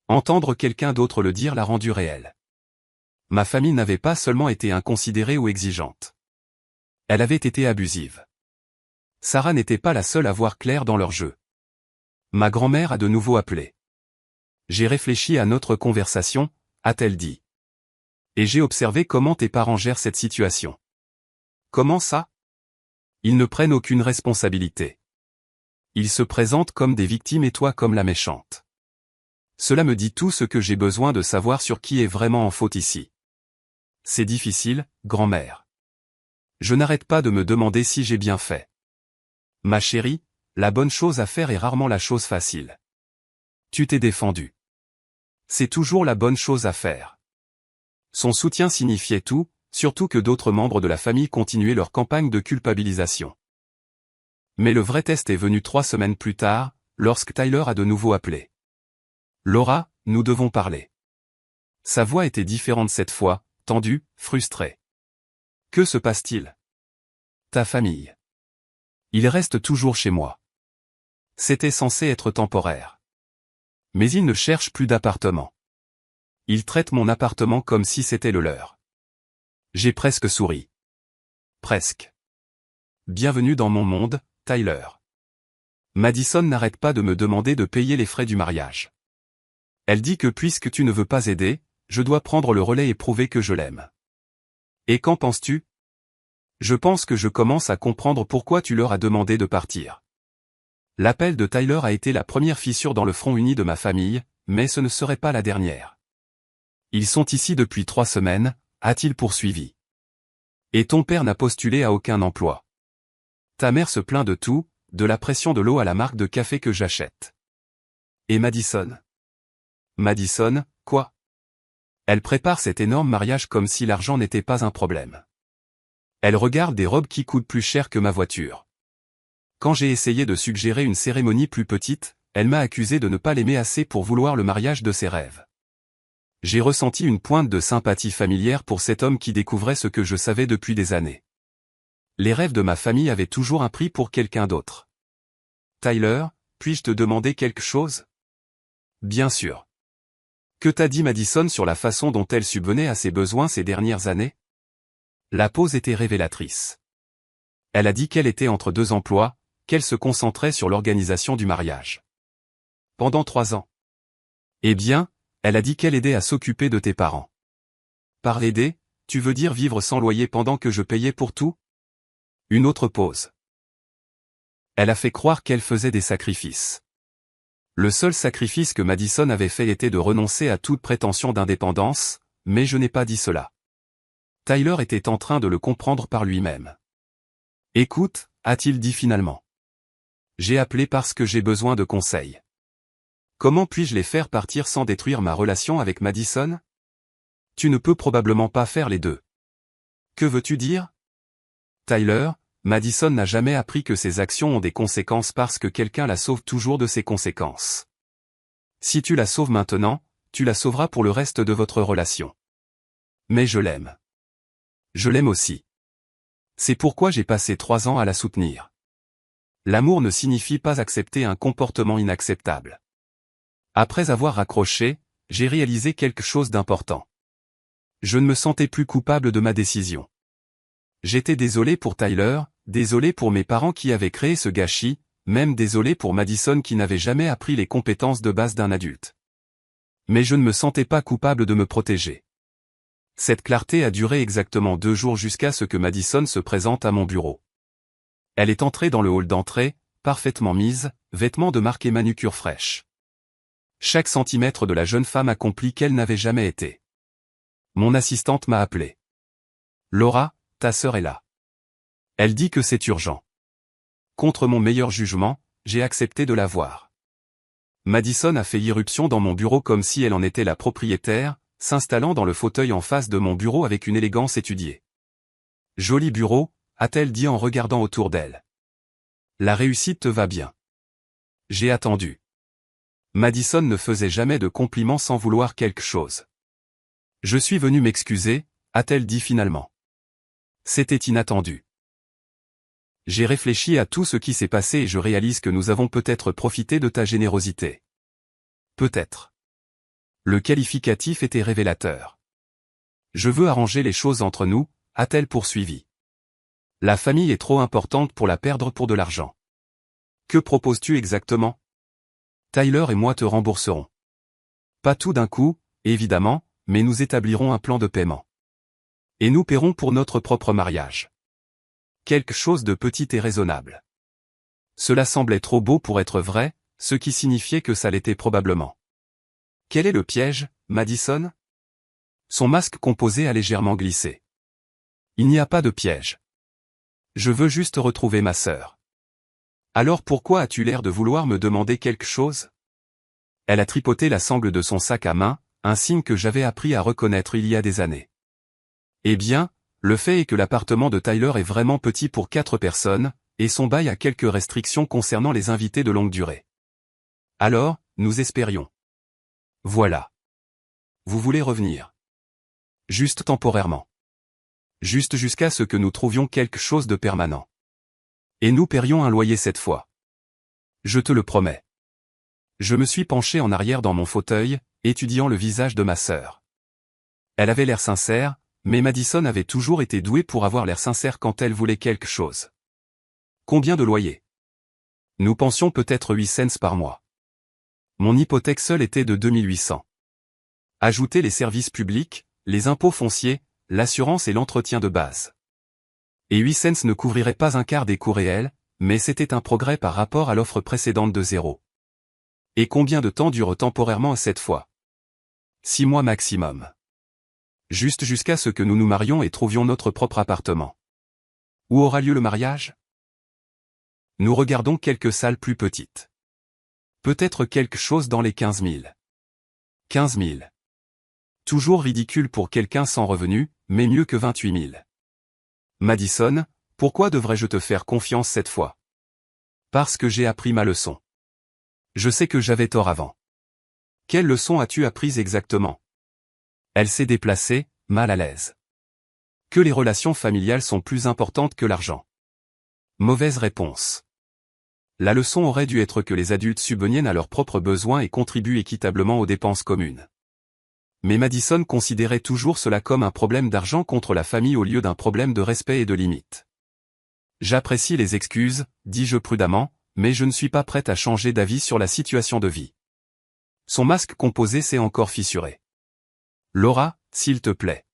Entendre quelqu'un d'autre le dire l'a rendu réel. Ma famille n'avait pas seulement été inconsidérée ou exigeante. Elle avait été abusive. Sarah n'était pas la seule à voir clair dans leur jeu. Ma grand-mère a de nouveau appelé. J'ai réfléchi à notre conversation, a-t-elle dit. Et j'ai observé comment tes parents gèrent cette situation. Comment ça? Ils ne prennent aucune responsabilité. Ils se présentent comme des victimes et toi comme la méchante. Cela me dit tout ce que j'ai besoin de savoir sur qui est vraiment en faute ici. C'est difficile, grand-mère. Je n'arrête pas de me demander si j'ai bien fait. Ma chérie, la bonne chose à faire est rarement la chose facile. Tu t'es défendue. C'est toujours la bonne chose à faire. Son soutien signifiait tout, surtout que d'autres membres de la famille continuaient leur campagne de culpabilisation. Mais le vrai test est venu 3 semaines plus tard, lorsque Tyler a de nouveau appelé. Laura, nous devons parler. Sa voix était différente cette fois, tendue, frustrée. Que se passe-t-il? Ta famille. Il reste toujours chez moi. C'était censé être temporaire. Mais il ne cherche plus d'appartement. Il traite mon appartement comme si c'était le leur. J'ai presque souri. Presque. Bienvenue dans mon monde, Tyler. Madison n'arrête pas de me demander de payer les frais du mariage. Elle dit que puisque tu ne veux pas aider, je dois prendre le relais et prouver que je l'aime. Et qu'en penses-tu? Je pense que je commence à comprendre pourquoi tu leur as demandé de partir. L'appel de Tyler a été la première fissure dans le front uni de ma famille, mais ce ne serait pas la dernière. Ils sont ici depuis 3 semaines, a-t-il poursuivi. Et ton père n'a postulé à aucun emploi. Ta mère se plaint de tout, de la pression de l'eau à la marque de café que j'achète. Et Madison? Madison, quoi? Elle prépare cet énorme mariage comme si l'argent n'était pas un problème. Elle regarde des robes qui coûtent plus cher que ma voiture. Quand j'ai essayé de suggérer une cérémonie plus petite, elle m'a accusé de ne pas l'aimer assez pour vouloir le mariage de ses rêves. J'ai ressenti une pointe de sympathie familière pour cet homme qui découvrait ce que je savais depuis des années. Les rêves de ma famille avaient toujours un prix pour quelqu'un d'autre. Tyler, puis-je te demander quelque chose? Bien sûr. Que t'a dit Madison sur la façon dont elle subvenait à ses besoins ces dernières années? La pause était révélatrice. Elle a dit qu'elle était entre 2 emplois, qu'elle se concentrait sur l'organisation du mariage. Pendant 3 ans. Eh bien, elle a dit qu'elle aidait à s'occuper de tes parents. Par aider, tu veux dire vivre sans loyer pendant que je payais pour tout? Une autre pause. Elle a fait croire qu'elle faisait des sacrifices. Le seul sacrifice que Madison avait fait était de renoncer à toute prétention d'indépendance, mais je n'ai pas dit cela. Tyler était en train de le comprendre par lui-même. Écoute, a-t-il dit finalement. J'ai appelé parce que j'ai besoin de conseils. Comment puis-je les faire partir sans détruire ma relation avec Madison? Tu ne peux probablement pas faire les deux. Que veux-tu dire? Tyler, Madison n'a jamais appris que ses actions ont des conséquences parce que quelqu'un la sauve toujours de ses conséquences. Si tu la sauves maintenant, tu la sauveras pour le reste de votre relation. Mais je l'aime. Je l'aime aussi. C'est pourquoi j'ai passé 3 ans à la soutenir. L'amour ne signifie pas accepter un comportement inacceptable. Après avoir raccroché, j'ai réalisé quelque chose d'important. Je ne me sentais plus coupable de ma décision. J'étais désolé pour Tyler, désolé pour mes parents qui avaient créé ce gâchis, même désolé pour Madison qui n'avait jamais appris les compétences de base d'un adulte. Mais je ne me sentais pas coupable de me protéger. Cette clarté a duré exactement 2 jours jusqu'à ce que Madison se présente à mon bureau. Elle est entrée dans le hall d'entrée, parfaitement mise, vêtements de marque et manucure fraîche. Chaque centimètre de la jeune femme accomplie qu'elle n'avait jamais été. Mon assistante m'a appelé. Laura, ta sœur est là. Elle dit que c'est urgent. Contre mon meilleur jugement, j'ai accepté de la voir. Madison a fait irruption dans mon bureau comme si elle en était la propriétaire, s'installant dans le fauteuil en face de mon bureau avec une élégance étudiée. Joli bureau, a-t-elle dit en regardant autour d'elle. La réussite te va bien. J'ai attendu. Madison ne faisait jamais de compliments sans vouloir quelque chose. Je suis venu m'excuser, a-t-elle dit finalement. C'était inattendu. J'ai réfléchi à tout ce qui s'est passé et je réalise que nous avons peut-être profité de ta générosité. Peut-être. Le qualificatif était révélateur. Je veux arranger les choses entre nous, a-t-elle poursuivi. La famille est trop importante pour la perdre pour de l'argent. Que proposes-tu exactement? Tyler et moi te rembourserons. Pas tout d'un coup, évidemment, mais nous établirons un plan de paiement. Et nous paierons pour notre propre mariage. Quelque chose de petit et raisonnable. Cela semblait trop beau pour être vrai, ce qui signifiait que ça l'était probablement. Quel est le piège, Madison? Son masque composé a légèrement glissé. Il n'y a pas de piège. Je veux juste retrouver ma sœur. Alors pourquoi as-tu l'air de vouloir me demander quelque chose? Elle a tripoté la sangle de son sac à main, un signe que j'avais appris à reconnaître il y a des années. Eh bien, le fait est que l'appartement de Tyler est vraiment petit pour 4 personnes, et son bail a quelques restrictions concernant les invités de longue durée. Alors, nous espérions. Voilà. Vous voulez revenir. Juste temporairement. Juste jusqu'à ce que nous trouvions quelque chose de permanent. Et nous paierions un loyer cette fois. Je te le promets. Je me suis penché en arrière dans mon fauteuil, étudiant le visage de ma sœur. Elle avait l'air sincère, mais Madison avait toujours été douée pour avoir l'air sincère quand elle voulait quelque chose. Combien de loyer? Nous pensions peut-être 8 cents par mois. Mon hypothèque seule était de 2800. Ajoutez les services publics, les impôts fonciers, l'assurance et l'entretien de base. Et 8 cents ne couvrirait pas un quart des coûts réels, mais c'était un progrès par rapport à l'offre précédente de 0. Et combien de temps dure temporairement cette fois? 6 mois maximum. Juste jusqu'à ce que nous nous marions et trouvions notre propre appartement. Où aura lieu le mariage? Nous regardons quelques salles plus petites. Peut-être quelque chose dans les 15 000. 15 000. Toujours ridicule pour quelqu'un sans revenu, mais mieux que 28 000. Madison, pourquoi devrais-je te faire confiance cette fois? Parce que j'ai appris ma leçon. Je sais que j'avais tort avant. Quelle leçon as-tu apprise exactement? Elle s'est déplacée, mal à l'aise. Que les relations familiales sont plus importantes que l'argent. Mauvaise réponse. La leçon aurait dû être que les adultes subviennent à leurs propres besoins et contribuent équitablement aux dépenses communes. Mais Madison considérait toujours cela comme un problème d'argent contre la famille au lieu d'un problème de respect et de limite. J'apprécie les excuses, dis-je prudemment, mais je ne suis pas prête à changer d'avis sur la situation de vie. Son masque composé s'est encore fissuré. Laura, s'il te plaît.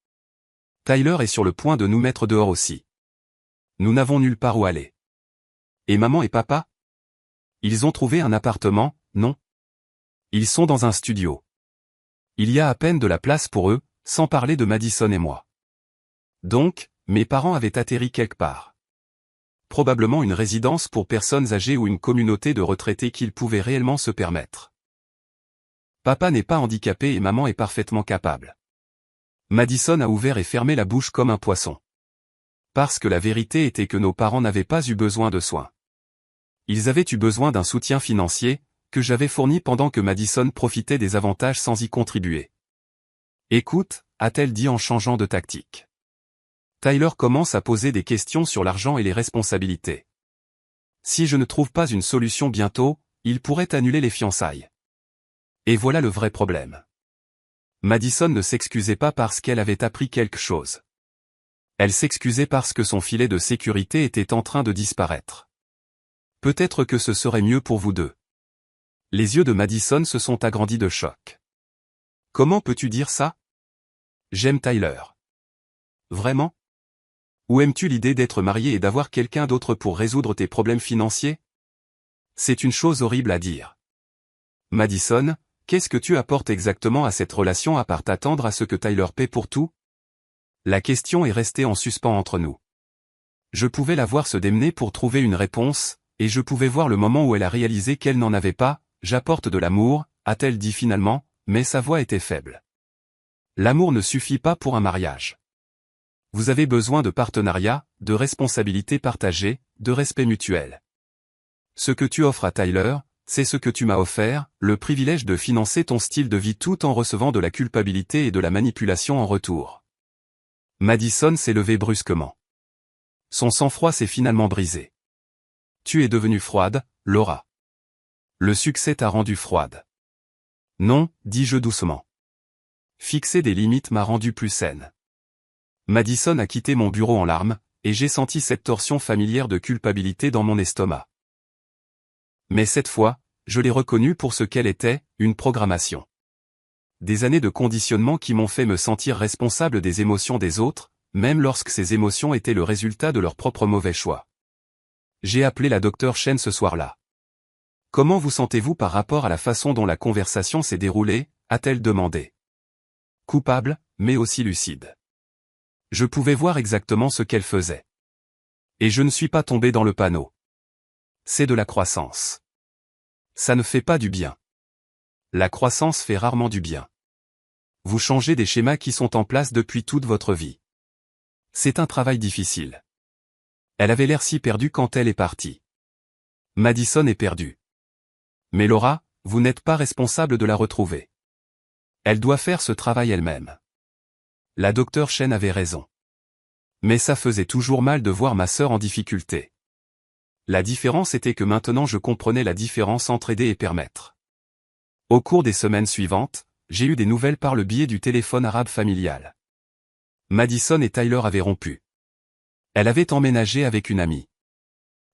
Tyler est sur le point de nous mettre dehors aussi. Nous n'avons nulle part où aller. Et maman et papa? Ils ont trouvé un appartement, non? Ils sont dans un studio. Il y a à peine de la place pour eux, sans parler de Madison et moi. Donc, mes parents avaient atterri quelque part. Probablement une résidence pour personnes âgées ou une communauté de retraités qu'ils pouvaient réellement se permettre. Papa n'est pas handicapé et maman est parfaitement capable. Madison a ouvert et fermé la bouche comme un poisson. Parce que la vérité était que nos parents n'avaient pas eu besoin de soins. Ils avaient eu besoin d'un soutien financier, que j'avais fourni pendant que Madison profitait des avantages sans y contribuer. Écoute, a-t-elle dit en changeant de tactique. Tyler commence à poser des questions sur l'argent et les responsabilités. Si je ne trouve pas une solution bientôt, il pourrait annuler les fiançailles. Et voilà le vrai problème. Madison ne s'excusait pas parce qu'elle avait appris quelque chose. Elle s'excusait parce que son filet de sécurité était en train de disparaître. Peut-être que ce serait mieux pour vous deux. Les yeux de Madison se sont agrandis de choc. Comment peux-tu dire ça? J'aime Tyler. Vraiment? Ou aimes-tu l'idée d'être marié et d'avoir quelqu'un d'autre pour résoudre tes problèmes financiers? C'est une chose horrible à dire. Madison, qu'est-ce que tu apportes exactement à cette relation à part t'attendre à ce que Tyler paie pour tout? La question est restée en suspens entre nous. Je pouvais la voir se démener pour trouver une réponse, et je pouvais voir le moment où elle a réalisé qu'elle n'en avait pas. J'apporte de l'amour, a-t-elle dit finalement, mais sa voix était faible. L'amour ne suffit pas pour un mariage. Vous avez besoin de partenariat, de responsabilités partagées, de respect mutuel. Ce que tu offres à Tyler, c'est ce que tu m'as offert, le privilège de financer ton style de vie tout en recevant de la culpabilité et de la manipulation en retour. Madison s'est levée brusquement. Son sang-froid s'est finalement brisé. Tu es devenue froide, Laura. Le succès t'a rendue froide. Non, dis-je doucement. Fixer des limites m'a rendue plus saine. Madison a quitté mon bureau en larmes, et j'ai senti cette torsion familière de culpabilité dans mon estomac. Mais cette fois, je l'ai reconnue pour ce qu'elle était, une programmation. Des années de conditionnement qui m'ont fait me sentir responsable des émotions des autres, même lorsque ces émotions étaient le résultat de leurs propres mauvais choix. J'ai appelé la docteure Chen ce soir-là. Comment vous sentez-vous par rapport à la façon dont la conversation s'est déroulée, a-t-elle demandé. Coupable, mais aussi lucide. Je pouvais voir exactement ce qu'elle faisait. Et je ne suis pas tombé dans le panneau. C'est de la croissance. Ça ne fait pas du bien. La croissance fait rarement du bien. Vous changez des schémas qui sont en place depuis toute votre vie. C'est un travail difficile. Elle avait l'air si perdue quand elle est partie. Madison est perdue. Mais Laura, vous n'êtes pas responsable de la retrouver. Elle doit faire ce travail elle-même. La docteure Chen avait raison. Mais ça faisait toujours mal de voir ma sœur en difficulté. La différence était que maintenant je comprenais la différence entre aider et permettre. Au cours des semaines suivantes, j'ai eu des nouvelles par le biais du téléphone arabe familial. Madison et Tyler avaient rompu. Elle avait emménagé avec une amie.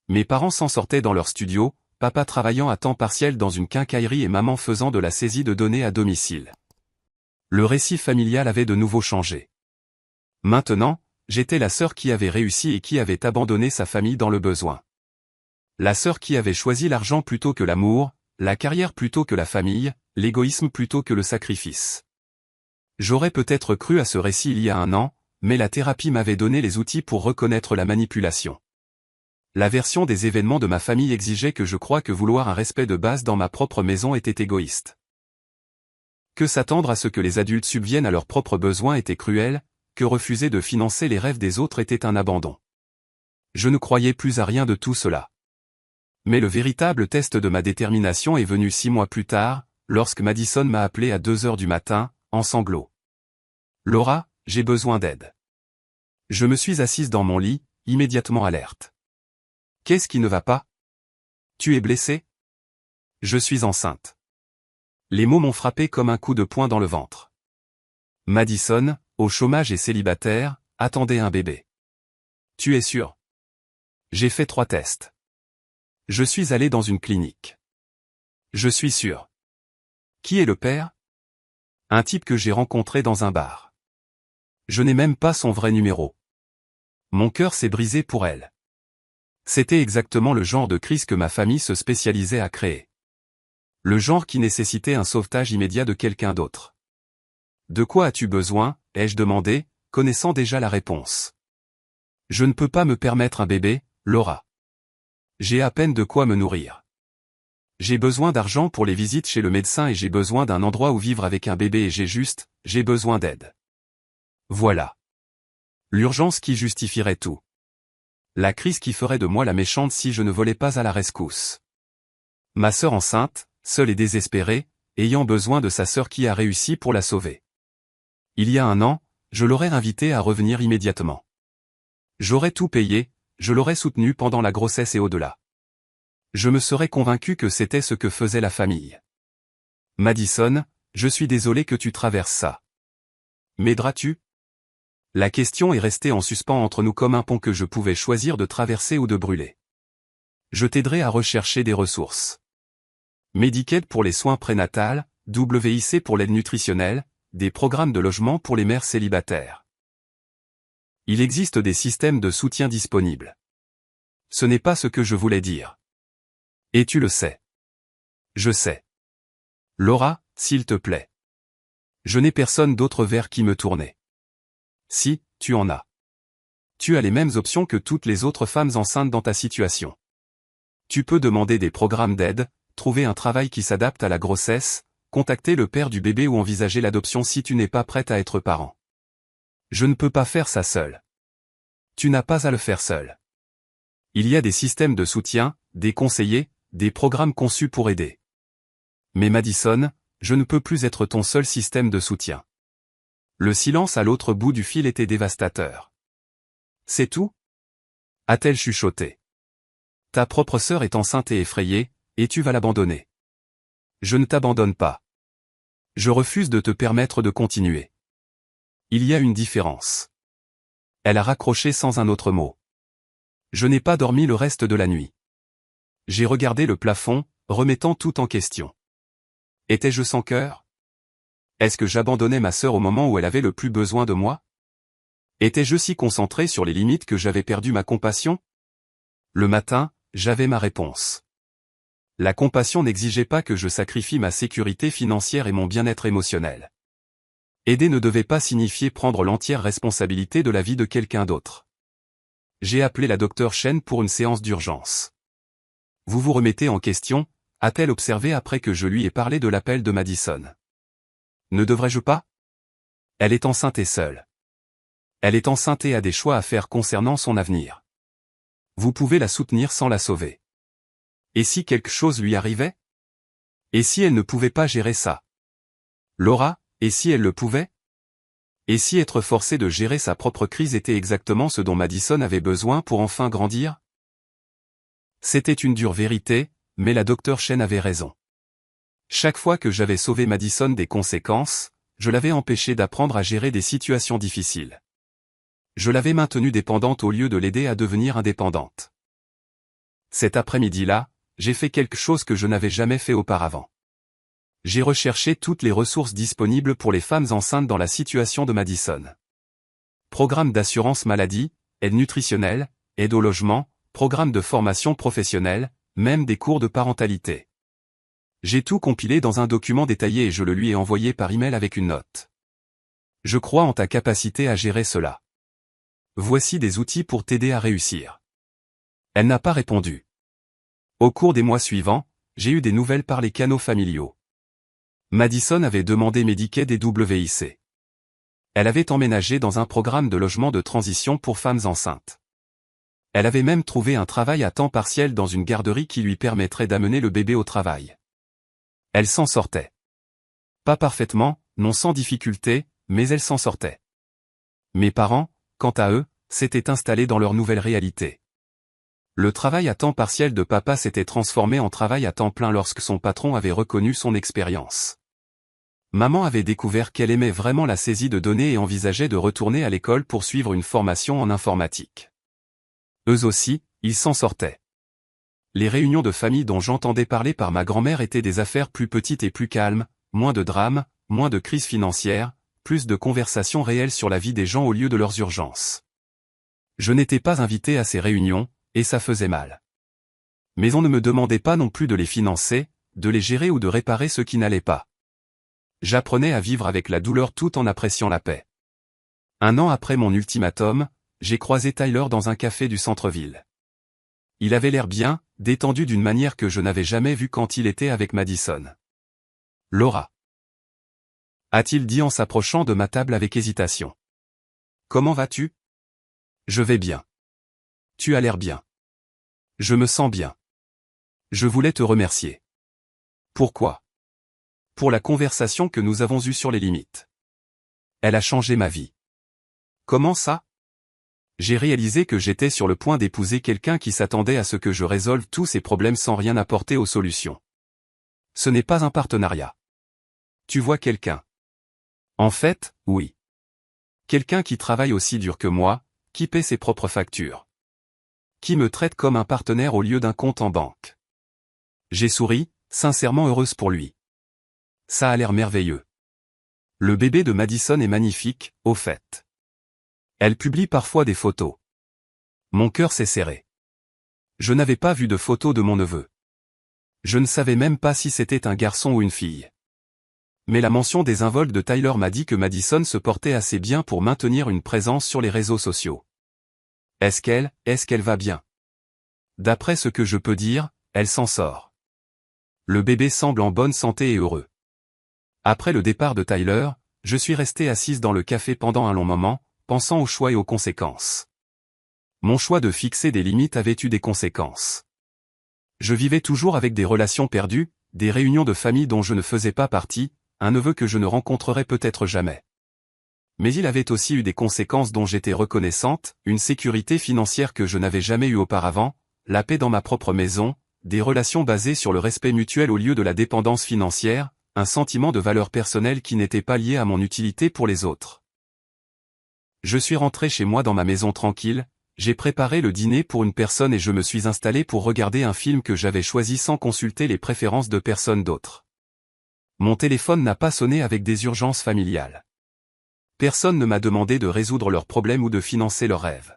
Mes parents s'en sortaient dans leur studio, papa travaillant à temps partiel dans une quincaillerie et maman faisant de la saisie de données à domicile. Le récit familial avait de nouveau changé. Maintenant, j'étais la sœur qui avait réussi et qui avait abandonné sa famille dans le besoin. La sœur qui avait choisi l'argent plutôt que l'amour, la carrière plutôt que la famille, l'égoïsme plutôt que le sacrifice. J'aurais peut-être cru à ce récit il y a un an, mais la thérapie m'avait donné les outils pour reconnaître la manipulation. La version des événements de ma famille exigeait que je croie que vouloir un respect de base dans ma propre maison était égoïste. Que s'attendre à ce que les adultes subviennent à leurs propres besoins était cruel, que refuser de financer les rêves des autres était un abandon. Je ne croyais plus à rien de tout cela. Mais le véritable test de ma détermination est venu 6 mois plus tard, lorsque Madison m'a appelé à 2 heures du matin, en sanglots. « Laura, j'ai besoin d'aide. » Je me suis assise dans mon lit, immédiatement alerte. « Qu'est-ce qui ne va pas? Tu es blessée? Je suis enceinte. » Les mots m'ont frappé comme un coup de poing dans le ventre. Madison, au chômage et célibataire, attendait un bébé. « Tu es sûr? J'ai fait 3 tests. Je suis allé dans une clinique. Je suis sûr. Qui est le père? Un type que j'ai rencontré dans un bar. Je n'ai même pas son vrai numéro. Mon cœur s'est brisé pour elle. C'était exactement le genre de crise que ma famille se spécialisait à créer. Le genre qui nécessitait un sauvetage immédiat de quelqu'un d'autre. De quoi as-tu besoin, ai-je demandé, connaissant déjà la réponse. Je ne peux pas me permettre un bébé, Laura. J'ai à peine de quoi me nourrir. J'ai besoin d'argent pour les visites chez le médecin et j'ai besoin d'un endroit où vivre avec un bébé et j'ai besoin d'aide. Voilà. L'urgence qui justifierait tout. La crise qui ferait de moi la méchante si je ne volais pas à la rescousse. Ma sœur enceinte, seule et désespérée, ayant besoin de sa sœur qui a réussi pour la sauver. Il y a 1 an, je l'aurais invitée à revenir immédiatement. J'aurais tout payé, je l'aurais soutenue pendant la grossesse et au-delà. Je me serais convaincu que c'était ce que faisait la famille. Madison, je suis désolé que tu traverses ça. M'aideras-tu? La question est restée en suspens entre nous comme un pont que je pouvais choisir de traverser ou de brûler. Je t'aiderai à rechercher des ressources. Medicaid pour les soins prénatals, WIC pour l'aide nutritionnelle, des programmes de logement pour les mères célibataires. Il existe des systèmes de soutien disponibles. Ce n'est pas ce que je voulais dire. Et tu le sais. Je sais. Laura, s'il te plaît. Je n'ai personne d'autre vers qui me tourner. Si, tu en as. Tu as les mêmes options que toutes les autres femmes enceintes dans ta situation. Tu peux demander des programmes d'aide, trouver un travail qui s'adapte à la grossesse, contacter le père du bébé ou envisager l'adoption si tu n'es pas prête à être parent. Je ne peux pas faire ça seul. Tu n'as pas à le faire seul. Il y a des systèmes de soutien, des conseillers, des programmes conçus pour aider. Mais Madison, je ne peux plus être ton seul système de soutien. Le silence à l'autre bout du fil était dévastateur. C'est tout? A-t-elle chuchoté. Ta propre sœur est enceinte et effrayée, et tu vas l'abandonner. Je ne t'abandonne pas. Je refuse de te permettre de continuer. Il y a une différence. Elle a raccroché sans un autre mot. Je n'ai pas dormi le reste de la nuit. J'ai regardé le plafond, remettant tout en question. Étais-je sans cœur? Est-ce que j'abandonnais ma sœur au moment où elle avait le plus besoin de moi? Étais-je si concentré sur les limites que j'avais perdu ma compassion? Le matin, j'avais ma réponse. La compassion n'exigeait pas que je sacrifie ma sécurité financière et mon bien-être émotionnel. Aider ne devait pas signifier prendre l'entière responsabilité de la vie de quelqu'un d'autre. J'ai appelé la docteure Chen pour une séance d'urgence. Vous vous remettez en question, a-t-elle observé après que je lui ai parlé de l'appel de Madison. Ne devrais-je pas? Elle est enceinte et seule. Elle est enceinte et a des choix à faire concernant son avenir. Vous pouvez la soutenir sans la sauver. Et si quelque chose lui arrivait? Et si elle ne pouvait pas gérer ça? Laura, et si elle le pouvait? Et si être forcée de gérer sa propre crise était exactement ce dont Madison avait besoin pour enfin grandir? C'était une dure vérité, mais la docteure Chen avait raison. Chaque fois que j'avais sauvé Madison des conséquences, je l'avais empêchée d'apprendre à gérer des situations difficiles. Je l'avais maintenue dépendante au lieu de l'aider à devenir indépendante. Cet après-midi-là, j'ai fait quelque chose que je n'avais jamais fait auparavant. J'ai recherché toutes les ressources disponibles pour les femmes enceintes dans la situation de Madison. Programme d'assurance maladie, aide nutritionnelle, aide au logement, programme de formation professionnelle, même des cours de parentalité. J'ai tout compilé dans un document détaillé et je le lui ai envoyé par email avec une note. Je crois en ta capacité à gérer cela. Voici des outils pour t'aider à réussir. Elle n'a pas répondu. Au cours des mois suivants, j'ai eu des nouvelles par les canaux familiaux. Madison avait demandé Medicaid et WIC. Elle avait emménagé dans un programme de logement de transition pour femmes enceintes. Elle avait même trouvé un travail à temps partiel dans une garderie qui lui permettrait d'amener le bébé au travail. Elle s'en sortait. Pas parfaitement, non sans difficulté, mais elle s'en sortait. Mes parents, quant à eux, s'étaient installés dans leur nouvelle réalité. Le travail à temps partiel de papa s'était transformé en travail à temps plein lorsque son patron avait reconnu son expérience. Maman avait découvert qu'elle aimait vraiment la saisie de données et envisageait de retourner à l'école pour suivre une formation en informatique. Eux aussi, ils s'en sortaient. Les réunions de famille dont j'entendais parler par ma grand-mère étaient des affaires plus petites et plus calmes, moins de drames, moins de crises financières, plus de conversations réelles sur la vie des gens au lieu de leurs urgences. Je n'étais pas invité à ces réunions, et ça faisait mal. Mais on ne me demandait pas non plus de les financer, de les gérer ou de réparer ce qui n'allait pas. J'apprenais à vivre avec la douleur tout en appréciant la paix. 1 an après mon ultimatum, j'ai croisé Tyler dans un café du centre-ville. Il avait l'air bien, détendu d'une manière que je n'avais jamais vue quand il était avec Madison. Laura. A-t-il dit en s'approchant de ma table avec hésitation. Comment vas-tu? Je vais bien. Tu as l'air bien. Je me sens bien. Je voulais te remercier. Pourquoi? Pour la conversation que nous avons eue sur les limites. Elle a changé ma vie. Comment ça? J'ai réalisé que j'étais sur le point d'épouser quelqu'un qui s'attendait à ce que je résolve tous ses problèmes sans rien apporter aux solutions. Ce n'est pas un partenariat. Tu vois quelqu'un? En fait, oui. Quelqu'un qui travaille aussi dur que moi, qui paie ses propres factures. Qui me traite comme un partenaire au lieu d'un compte en banque. J'ai souri, sincèrement heureuse pour lui. Ça a l'air merveilleux. Le bébé de Madison est magnifique, au fait. Elle publie parfois des photos. Mon cœur s'est serré. Je n'avais pas vu de photos de mon neveu. Je ne savais même pas si c'était un garçon ou une fille. Mais la mention désinvolte de Tyler m'a dit que Madison se portait assez bien pour maintenir une présence sur les réseaux sociaux. Est-ce qu'elle va bien? D'après ce que je peux dire, elle s'en sort. Le bébé semble en bonne santé et heureux. Après le départ de Tyler, je suis restée assise dans le café pendant un long moment, pensant aux choix et aux conséquences. Mon choix de fixer des limites avait eu des conséquences. Je vivais toujours avec des relations perdues, des réunions de famille dont je ne faisais pas partie, un neveu que je ne rencontrerais peut-être jamais. Mais il avait aussi eu des conséquences dont j'étais reconnaissante, une sécurité financière que je n'avais jamais eue auparavant, la paix dans ma propre maison, des relations basées sur le respect mutuel au lieu de la dépendance financière, un sentiment de valeur personnelle qui n'était pas lié à mon utilité pour les autres. Je suis rentré chez moi dans ma maison tranquille, j'ai préparé le dîner pour une personne et je me suis installé pour regarder un film que j'avais choisi sans consulter les préférences de personne d'autre. Mon téléphone n'a pas sonné avec des urgences familiales. Personne ne m'a demandé de résoudre leurs problèmes ou de financer leurs rêves.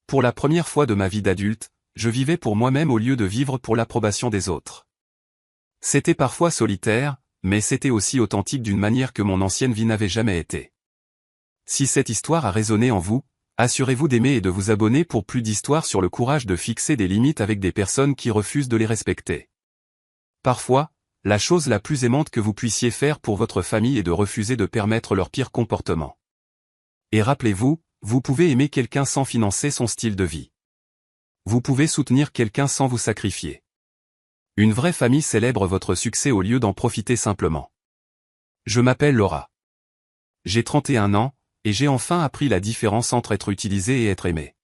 Pour la première fois de ma vie d'adulte, je vivais pour moi-même au lieu de vivre pour l'approbation des autres. C'était parfois solitaire, mais c'était aussi authentique d'une manière que mon ancienne vie n'avait jamais été. Si cette histoire a résonné en vous, assurez-vous d'aimer et de vous abonner pour plus d'histoires sur le courage de fixer des limites avec des personnes qui refusent de les respecter. Parfois, la chose la plus aimante que vous puissiez faire pour votre famille est de refuser de permettre leur pire comportement. Et rappelez-vous, vous pouvez aimer quelqu'un sans financer son style de vie. Vous pouvez soutenir quelqu'un sans vous sacrifier. Une vraie famille célèbre votre succès au lieu d'en profiter simplement. Je m'appelle Laura. J'ai 31 ans, et j'ai enfin appris la différence entre être utilisé et être aimé.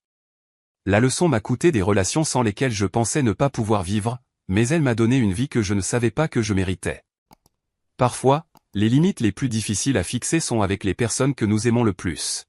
La leçon m'a coûté des relations sans lesquelles je pensais ne pas pouvoir vivre, mais elle m'a donné une vie que je ne savais pas que je méritais. Parfois, les limites les plus difficiles à fixer sont avec les personnes que nous aimons le plus.